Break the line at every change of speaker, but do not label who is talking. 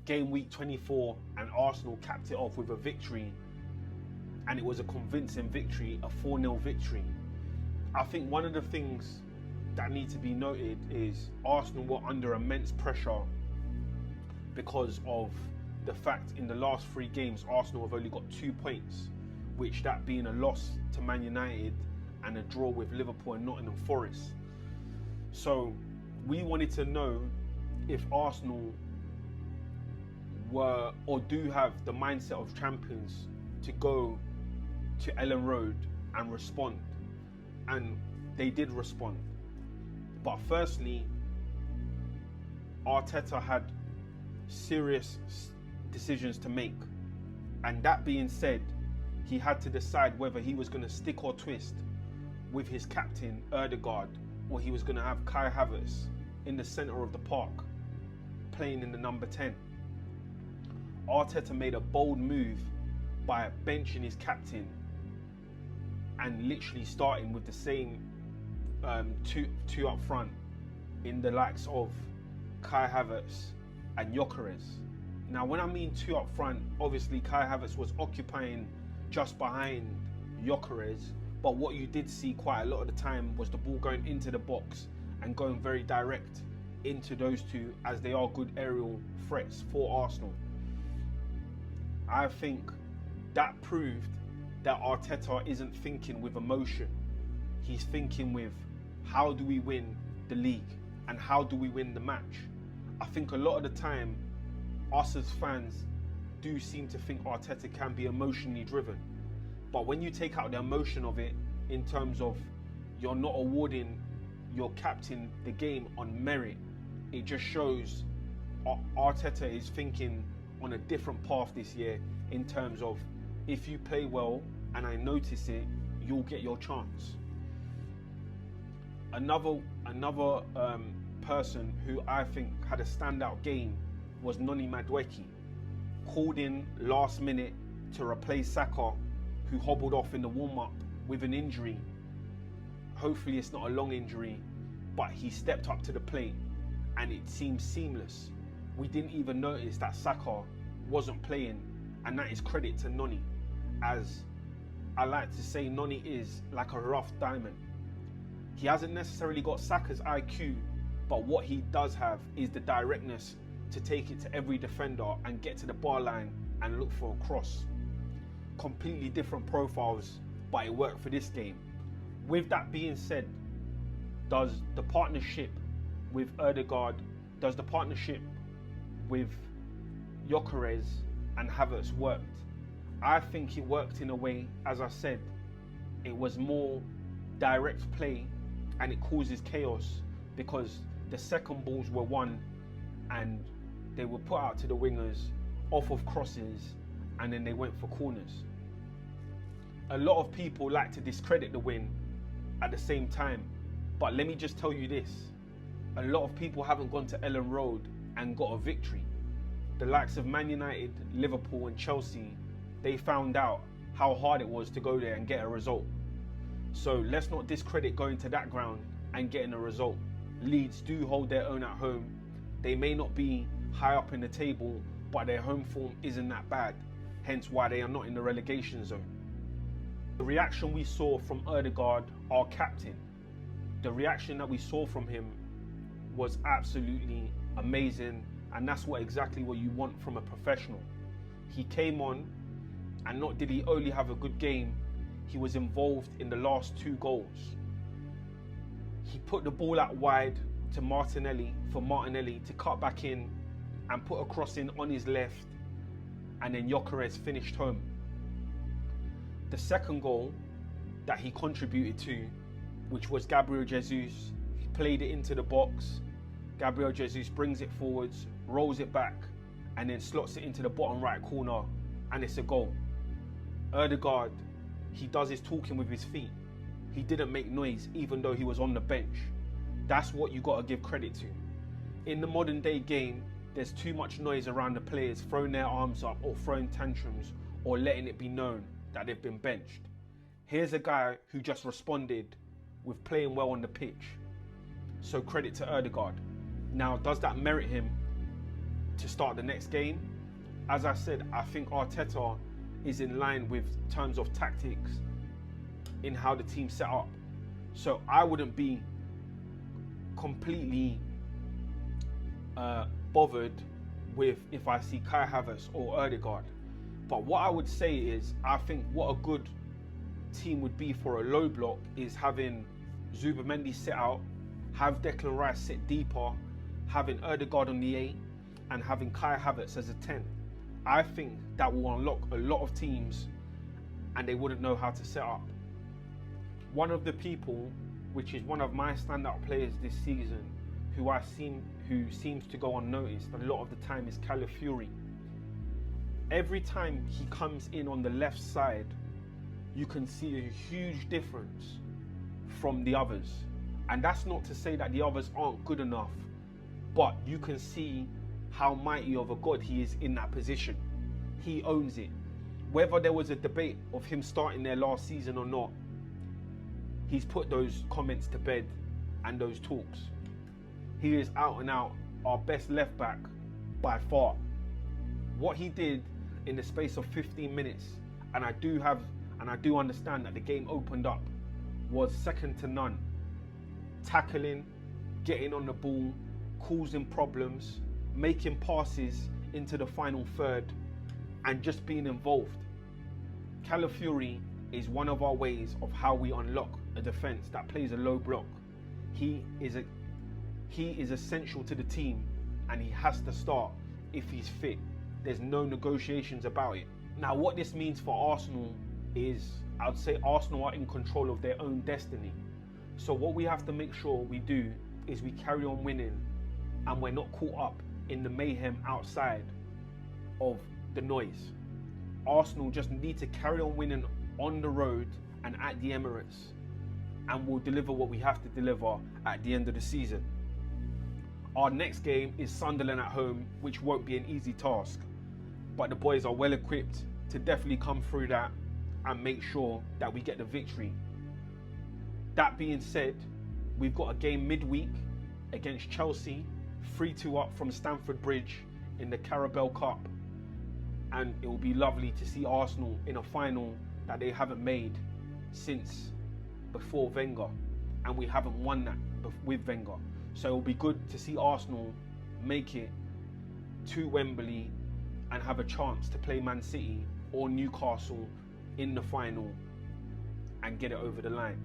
game week 24 and Arsenal capped it off with a victory, and it was a convincing victory, a 4-0 victory. I think one of the things that need to be noted is Arsenal were under immense pressure because of the fact in the last 3 games Arsenal have only got 2 points, which that being a loss to Man United and a draw with Liverpool and Nottingham Forest. So we wanted to know if Arsenal were or do have the mindset of champions to go to Ellen Road and respond, and they did respond. But firstly, Arteta had serious decisions to make, and that being said, he had to decide whether he was going to stick or twist with his captain Ødegaard, or he was going to have Kai Havertz in the centre of the park playing in the number 10. Arteta made a bold move by benching his captain and literally starting with the same two up front in the likes of Kai Havertz and Gyökeres. Now, when I mean 2 up front, obviously Kai Havertz was occupying just behind Gyökeres, but what you did see quite a lot of the time was the ball going into the box and going very direct into those two, as they are good aerial threats for Arsenal. I think that proved that Arteta isn't thinking with emotion. He's thinking with, how do we win the league and how do we win the match? I think a lot of the time, us as fans do seem to think Arteta can be emotionally driven. But when you take out the emotion of it, in terms of you're not awarding your captain the game on merit, it just shows Arteta is thinking on a different path this year, in terms of, if you play well and I notice it, you'll get your chance. Another person who I think had a standout game was Noni Madueke, called in last minute to replace Saka, who hobbled off in the warm-up with an injury. Hopefully it's not a long injury, but he stepped up to the plate and it seemed seamless. We didn't even notice that Saka wasn't playing, and that is credit to Noni. As I like to say, Noni is like a rough diamond. He hasn't necessarily got Saka's IQ, but what he does have is the directness to take it to every defender and get to the bar line and look for a cross. Completely different profiles, but it worked for this game. With that being said, does the partnership with Ødegaard, does the partnership with Gyökeres and Havertz worked? I think it worked in a way, as I said, it was more direct play and it causes chaos because the second balls were won and they were put out to the wingers off of crosses, and then they went for corners. A lot of people like to discredit the win at the same time, but let me just tell you this, a lot of people haven't gone to Ellen Road and got a victory. The likes of Man United, Liverpool and Chelsea, they found out how hard it was to go there and get a result. So let's not discredit going to that ground and getting a result. Leeds do hold their own at home. They may not be high up in the table, but their home form isn't that bad, hence why they are not in the relegation zone. The reaction we saw from Ødegaard, our captain, the reaction that we saw from him was absolutely amazing, and that's exactly what you want from a professional. He came on, and not did he only have a good game, he was involved in the last 2 goals. He put the ball out wide to Martinelli for Martinelli to cut back in and put a cross in on his left, and then Gyökeres finished home. The second goal that he contributed to, which was Gabriel Jesus, he played it into the box. Gabriel Jesus brings it forwards, rolls it back, and then slots it into the bottom right corner, and it's a goal. Ødegaard, he does his talking with his feet. He didn't make noise even though he was on the bench. That's what you got to give credit to. In the modern day game, there's too much noise around the players throwing their arms up or throwing tantrums or letting it be known that they've been benched. Here's a guy who just responded with playing well on the pitch. So credit to Ødegaard. Now, does that merit him to start the next game. As I said, I think Arteta is in line with terms of tactics in how the team's set up. So I wouldn't be completely bothered with if I see Kai Havertz or Ødegaard. But what I would say is, I think what a good team would be for a low block is having Zubimendi sit out, have Declan Rice sit deeper, having Ødegaard on the 8, and having Kai Havertz as a 10. I think that will unlock a lot of teams and they wouldn't know how to set up. One of the people, which is one of my standout players this season, who seems to go unnoticed a lot of the time, is Calafiori. Every time he comes in on the left side, you can see a huge difference from the others. And that's not to say that the others aren't good enough, but you can see how mighty of a god he is in that position. He owns it. Whether there was a debate of him starting there last season or not, he's put those comments to bed and those talks. He is out and out our best left back by far. What he did in the space of 15 minutes, and I do understand that the game opened up, was second to none. Tackling, getting on the ball, causing problems, making passes into the final third, and just being involved. Calafiori is one of our ways of how we unlock a defence that plays a low block. He is essential to the team, and he has to start if he's fit. There's no negotiations about it. Now, what this means for Arsenal is, I'd say Arsenal are in control of their own destiny. So what we have to make sure we do is we carry on winning, and we're not caught up in the mayhem outside of the noise. Arsenal just need to carry on winning on the road and at the Emirates, and we'll deliver what we have to deliver at the end of the season. Our next game is Sunderland at home, which won't be an easy task, but the boys are well equipped to definitely come through that and make sure that we get the victory. That being said, we've got a game midweek against Chelsea, 3-2 up from Stamford Bridge in the Carabao Cup, and it will be lovely to see Arsenal in a final that they haven't made since before Wenger, and we haven't won that with Wenger. So it will be good to see Arsenal make it to Wembley and have a chance to play Man City or Newcastle in the final and get it over the line.